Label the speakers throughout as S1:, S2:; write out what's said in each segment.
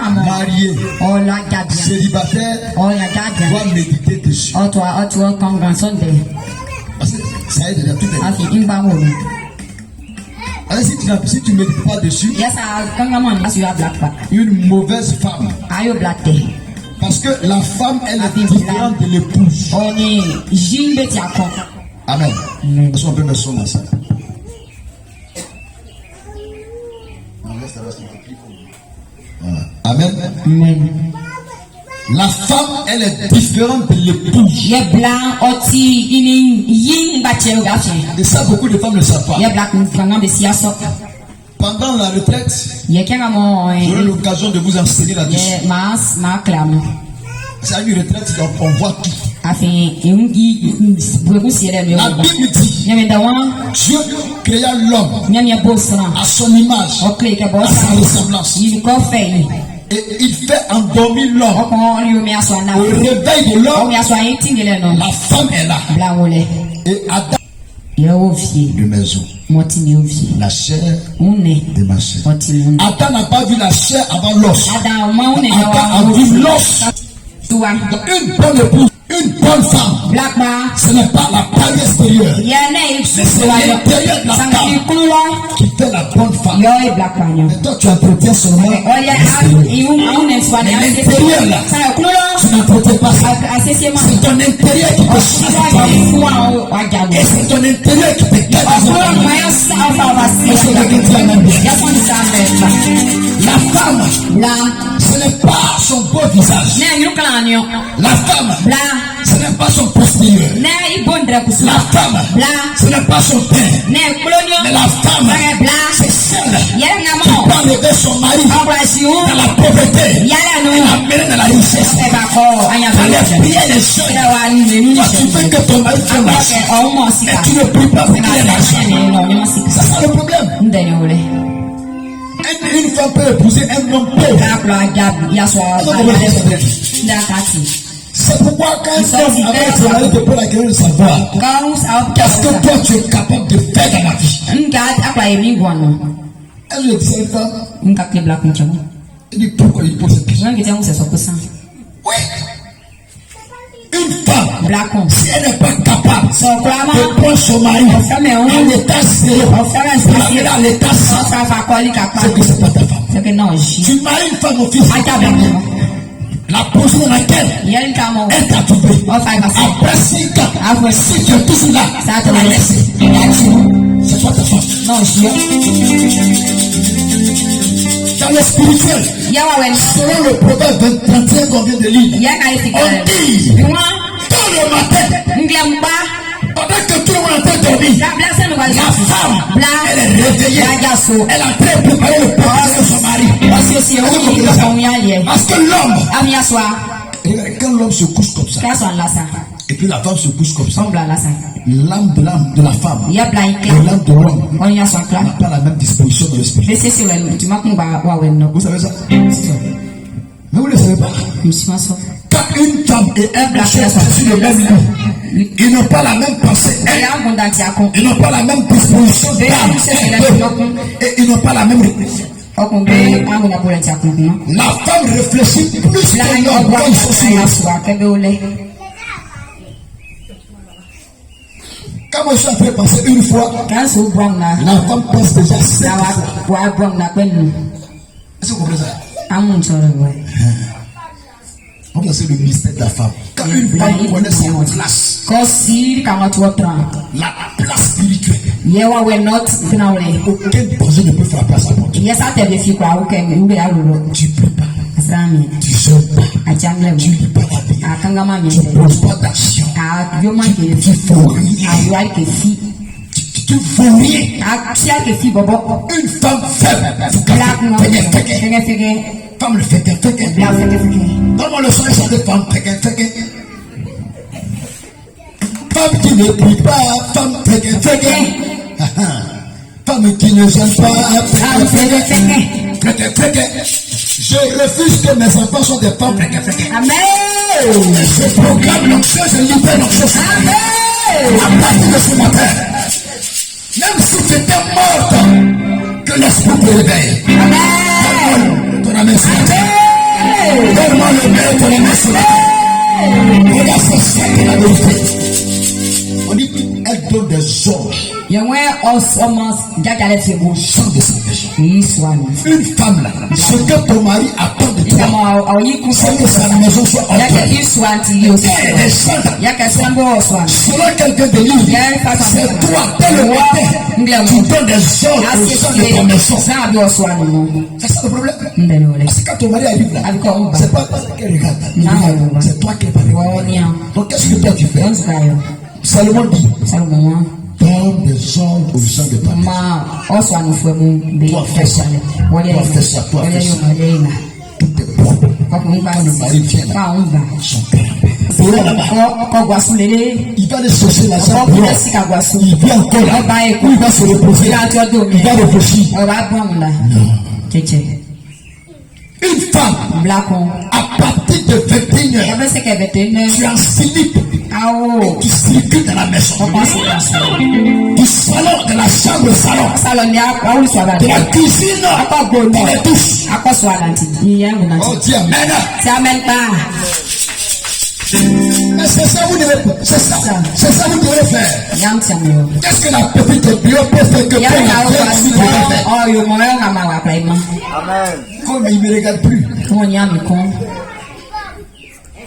S1: marié, célibataire, doit méditer dessus. Parce que ça aide déjà tout est. Alors si tu ne médites pas dessus, une mauvaise femme. Parce que la femme, elle est différente de l'épouse. Amen. Est-ce qu'on peut mettre son dans ça? Voilà. Amen. La femme, elle est différente de l'épouse. Et ça, beaucoup de femmes ne savent pas. Pendant la retraite, j'aurai l'occasion de vous enseigner là-dessus. C'est une retraite, donc on voit tout. La Bible dit, Dieu créa l'homme à son image, à sa ressemblance. Et il fait endormir l'homme. Au réveil de l'homme, la femme est là. Et Adam de maison. La chair de ma chair. Adam n'a pas vu la chair avant l'os. Adam a vu l'os. Donc une bonne épouse, une bonne femme, ce n'est pas la parole extérieure, mais c'est l'intérieur de la femme qui fait la bonne femme. Et toi tu entretiens seulement l'extérieur. Mais l'intérieur là, tu n'entretiens pas ça. C'est ton intérieur qui te chasse. Et c'est ton intérieur qui te garde. La femme, ce n'est pas son beau visage. La femme, ce n'est pas son postérieur. La femme, ce n'est pas son teint. Mais la femme, c'est celle qui peut enlever son mari dans la pauvreté et l'amener dans la richesse. Elle est bien les choses. Toi, tu veux que ton mari fasse l'argent et tu ne pries pas pour qu'il ait l'argent. Ça, c'est le problème. Une femme peut épouser un homme pauvre. C'est pourquoi quand un homme avec son mari te pose la question de savoir qu'est-ce que toi tu es capable de faire dans la vie. Elle le dit pas. Il dit pourquoi il pose cette question. Oui. Une femme, si elle n'est pas capable de prendre son mari en état zéro, pour l'amener à l'état 100, c'est que c'est pas ta femme. Tu maries une femme au fils. La position dans laquelle elle t'a trouvé. Après 5 ans, si tu es toujours là, ça te laisse. C'est pas ta femme. Dans le spirituel, selon le proverbe 21 qu'on vient de lire, on dit tôt le matin, pendant que tout le monde est en train de dormir, la femme, elle est réveillée, elle est en train de préparer le plat de son mari. Parce que l'homme, quand l'homme se couche comme ça, et puis la femme se couche comme ça, l'âme de la femme et l'âme de l'homme n'a pas la même disposition dans l'esprit. Vous savez ça? Mais vous ne le savez pas. Quand une femme et un garçon sont sur le même lit, ils n'ont pas la même pensée, ils n'ont pas la même disposition d'âme, et ils n'ont pas la même réflexion. La femme réfléchit plus que l'homme quand ils sont sur le. Quand moi je suis fait penser une fois, la femme pense déjà 5 fois. Est-ce que vous comprenez ça? On va c'est le mystère de la femme. Quand une femme connaît son place, la place spirituelle, aucun projet ne peut faire place à toi. Tu ne peux pas. Tu ne sors pas. Tu ne peux pas la vie. Tu ne poses pas d'action. Tu fais rien. Tu ne fais rien. Une femme faible. Femme le fait. Donne-moi le son de cette femme. Femme qui ne prie pas. Femme femme qui ne gêne pas. Je refuse que mes enfants soient des femmes. Amen. Je proclame l'onction, je libère l'onction. Amen. À partir de ce matin, même si tu étais morte, que l'esprit te réveille. Amen. Ton amen. mettre les mains sur la tête. Regarde, c'est ça qui est la vérité. On dit qu'elle donne des ordres. Au sang de sa personne. Une femme là, ce que ton mari attend de toi, c'est que sa maison soit en paix. Selon quelqu'un de lui, c'est toi, tel le matin, qui donne des ordres au sang de ta maison. C'est ça le problème. Parce que quand ton mari arrive là, c'est pas toi qui regarde, c'est toi qui regarde. Donc qu'est-ce que toi tu fais? Salomon dit, donne des ordres au sang de ta maison. Toi fais ça, toi fais ça, toi fais ça. Tout est propre. Quand le mari vient là, son père. Il va aller chercher la salle. Il vient encore là. Il va se reposer. Il va réfléchir. Une femme, à partir de 21h, tu as un slip et tu circules dans la maison. Du salon, de la chambre au salon, de la cuisine, dans les douches. Oh Dieu, amen. Mais c'est ça vous devez faire. C'est ça vous devez faire. Qu'est-ce que la petite bio peut faire que Amen. Comme il ne me regarde plus.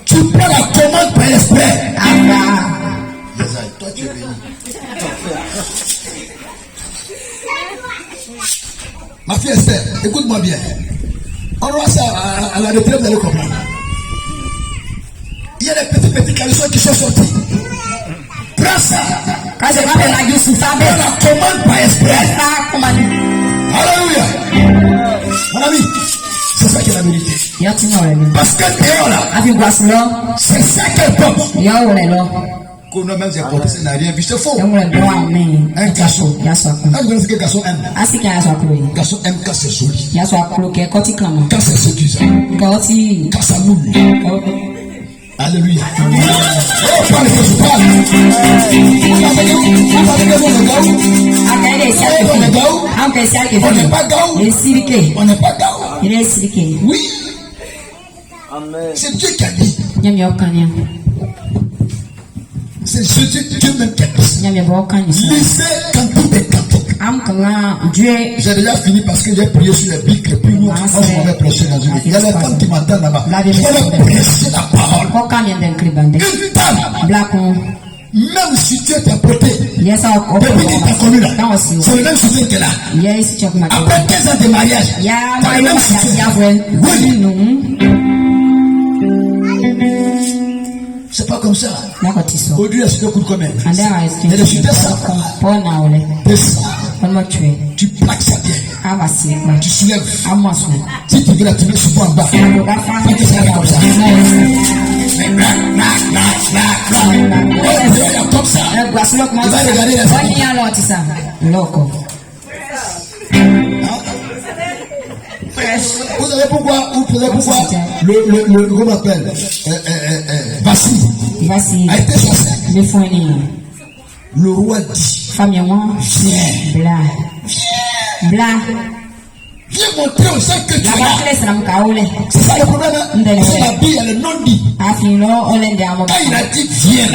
S1: Tu prends la commande par l'esprit. Toi tu es béni. Ma fille Esther, écoute-moi bien. On voit ça à la retraite, vous allez comprendre. Il y a des petits caleçons qui sont sortis. Prends ça. Prends la commande par esprit. Alléluia. Mon ami, c'est ça qui est la vérité. Parce que Théo là, c'est ça qu'elle porte. Qu'on a même porté, ça n'a rien vu, c'est faux. Un garçon. Un garçon aime. Garçon aime quand c'est joli. Quand c'est sécurisé. Quand ça moule. Alléluia. Oh, parle que je parle. On n'est pas gaou. On n'est pas gaou. Oui. C'est Dieu qui a dit. C'est Dieu même qui a dit. Lisez quand tout est canté. J'ai déjà fini parce que j'ai prié sur les bics et puis nous, on va prêcher dans une. Il y a les femmes qui m'attendent là-bas. Je vais prêcher la parole. Une femme, même si tu es interprété, depuis qu'il t'a connu là, c'est le même soutien qu'elle a. Après 15 ans de mariage, t'as le même soutien. Oui. C'est pas comme ça. Aujourd'hui, est-ce que coûte combien? Et le soutien, ça. Tu plaques ça bien. Tu soulèves. Si tu veux la tenir souvent en bas, tu peux faire comme ça. Comme ça. Tu vas regarder les autres. Vous savez pourquoi le comment on appelle Vassi a été chassé. Le roi dit viens montrer au sang que tu as. C'est ça le problème. C'est la Bible, elle est non dit. Quand il a dit viens,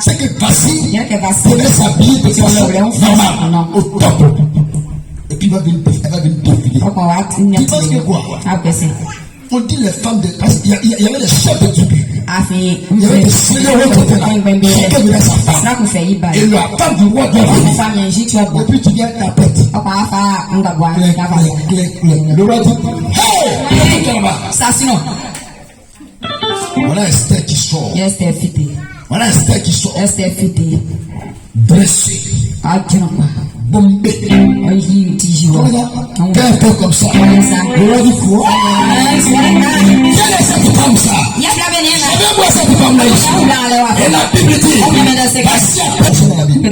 S1: c'est que Vassi prenait sa Bible de façon normale, au top. Et puis elle va venir défiler. Tu penses que quoi? On dit les femmes de. Parce qu'il y avait des chefs de tribu. Il y avait des seigneurs qui étaient là. Chacun venait sa femme. Et la femme du roi doit venir. Et puis tu viens ta tête. Le roi dit hey! Ça sinon. Voilà Esther qui sort. Voilà Esther qui sort. Dressée. Bombé. Qu'elle fait comme ça. Le roi dit quoi? Quelle est cette femme ça? Savez-moi cette femme là ici? Et la Bible dit personne dans la Bible.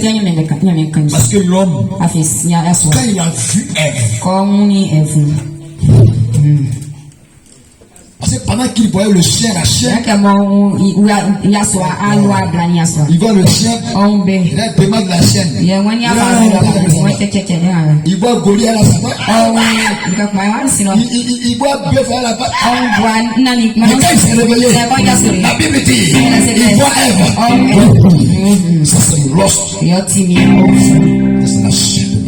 S1: Parce que l'homme, quand il a vu Ève, parce pendant qu'il voyait le chien, la chienne, il voit le chien, il demande la chienne. Il voit Goliath à la salle. Il voit bœuf à la patte. Mais quand il s'est réveillé, la Bible dit, il voit Ève. Ça c'est lost. C'est la chienne.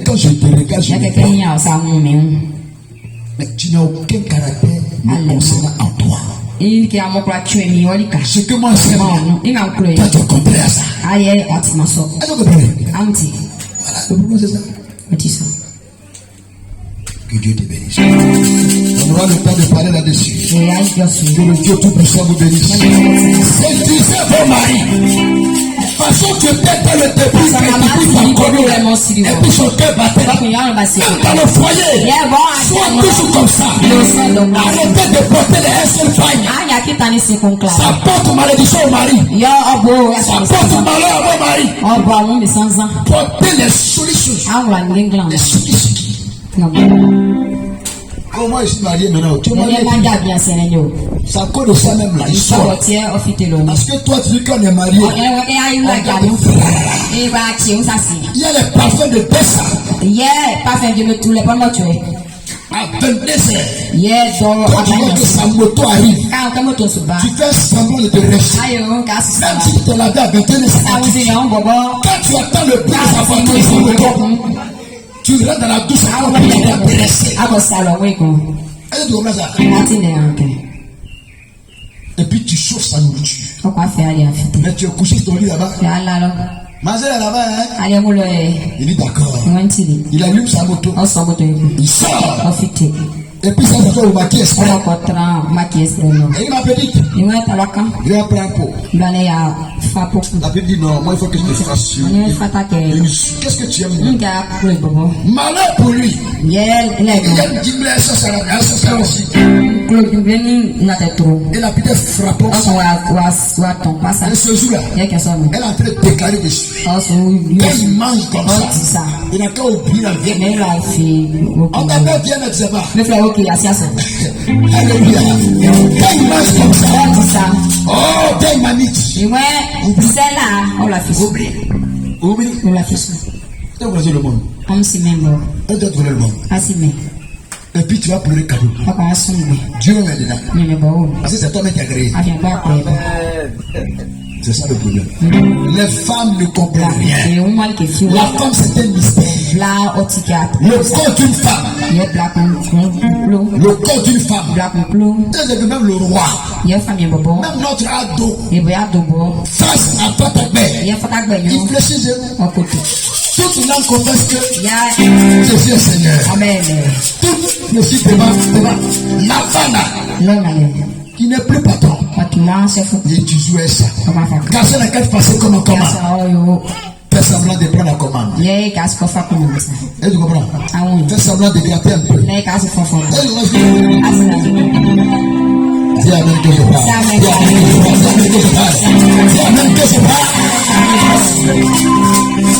S1: Quand je te regarde, je me vois. Mais tu n'as aucun caractère concernant en toi. Ce que moi j'aime, toi tu as compris à ça. Est-ce que vous comprenez? Voilà, le problème c'est ça. Que Dieu te bénisse. On aura le temps de parler là-dessus. Que le Dieu Tout-Puissant vous bénisse. Séduisez vos maris. Façon que peut-être le début, et puis son cœur battait. Même dans le foyer, soit toujours comme ça. Arrêtez de porter les seul failles. Ça porte malédiction au mari. Ça porte malheur à vos maris. Portez les solutions. Les solutions. Comment je suis marié maintenant? Tu m'as dit. C'est à cause de ça même là. Parce que toi tu dis qu'on est marié. Il y a les parfums de Tessa. À 22h. Quand tu vois que sa moto arrive, tu fais semblant de te rester. Même si tu te laves à 21h, quand tu attends le bruit de sa voiture, sa moto, tu rentres dans la douche et tu es pressé. Et puis tu chauffes sa nourriture. Mais tu es couché sur ton lit là-bas. Manger là-bas, hein? Il est d'accord. Il allume sa moto. Il sort. Et puis ça va au maquis. Et il m'a dit, il va prendre un pot. La Bible dit non, moi il faut que je me fasse sûr. Qu'est-ce que tu aimes? Malheur pour lui. Il y a une dimension, ça aussi. Et la Bible frappe. Et ce jour-là, elle est en train de déclarer dessus. Quand il mange comme ça, il n'a qu'à oublier la vieille. On t'appelle bien, mais tu sais pas. Alléluia. Quand il mange comme ça, oh, quand il manite. Oublie. Tu as voulu le monde. Tu dois voler le monde. Et puis tu vas pleurer cadeau. Dieu est dedans. Parce que c'est toi-même qui as créé. C'est ça le problème. Les femmes ne comprennent rien. La femme c'est un mystère. Le corps d'une femme. Le corps d'une femme. Même le roi. Même notre ado. Face à toi ta mère. Il fléchit zéro. Toute langue confesse que Jésus est Seigneur. Amen. Toute le site devant la femme qui n'est plus patron. Et tu jouais ça. Quand c'est la carte passée comme un commande. Fais semblant de prendre la commande. Et tu comprends? Fais semblant de gratter un peu. Dis Amen que je parle. Dis Amen que je parle. Dis Amen que je parle.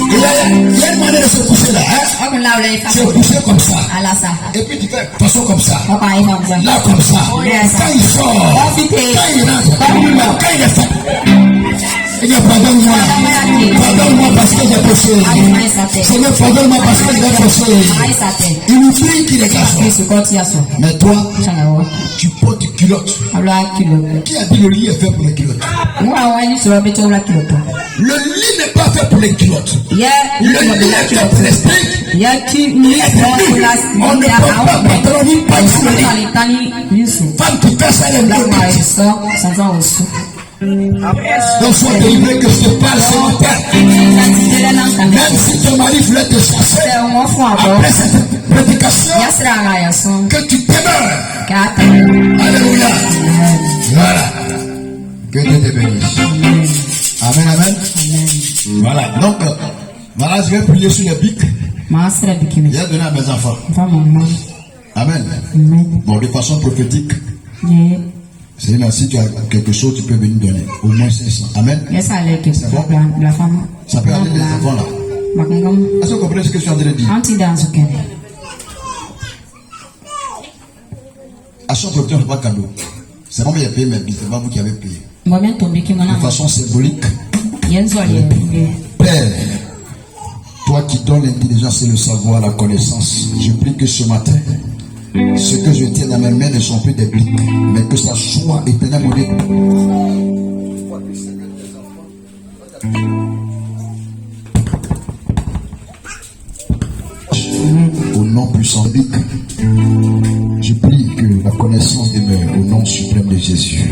S1: Il y a une manière de se coucher là. Se coucher comme ça. Et puis tu fais façon comme ça. Là comme ça. Quand il sort, quand il rentre, quand il est fait. Il dit pardonne-moi. Pardonne-moi parce que j'ai péché. Seigneur, pardonne-moi parce que j'ai péché. Il nous prie qu'il est garçon. Mais toi, tu portes des culottes. Qui a dit le lit est fait pour les culottes? Le lit n'est pas fait pour les culottes. Le lit est fait pour l'esprit. On ne peut pas patronner pas sur le lit. Femme qui fait ça, elle est donc sois délivré que je te parle ce matin. Même si ton mari voulait te chasser après cette prédication, que tu demeures. Alléluia. Voilà. Que Dieu te bénisse. Amen, amen. Voilà. Donc, voilà, je vais prier sur les bics. Je vais donner à mes enfants. Amen. Bon, de façon prophétique. C'est là, si tu as quelque chose, tu peux venir donner. Au moins 500. Amen. C'est bon? Ça peut aller les enfants là. Est-ce que vous comprenez ce que je suis en train de dire?
S2: Action producteur n'est pas cadeau. C'est moi qui ai payé mes billets, c'est pas vous qui avez payé. De façon symbolique. Père, toi qui donnes l'intelligence et le savoir, la connaissance, je prie que ce matin, ce que je tiens dans mes mains ne sont plus des briques, mais que ça soit éternellement monnaie. Au nom puissant de je prie que la connaissance demeure au nom suprême de Jésus.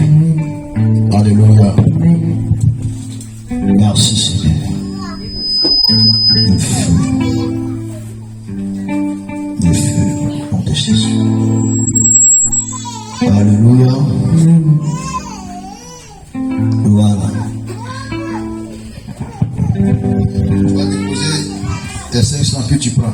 S2: Alléluia. Merci Seigneur. Le feu. Le feu. Au nom de Jésus. Alléluia. Voilà. Tu vas déposer tes 500 que tu prends.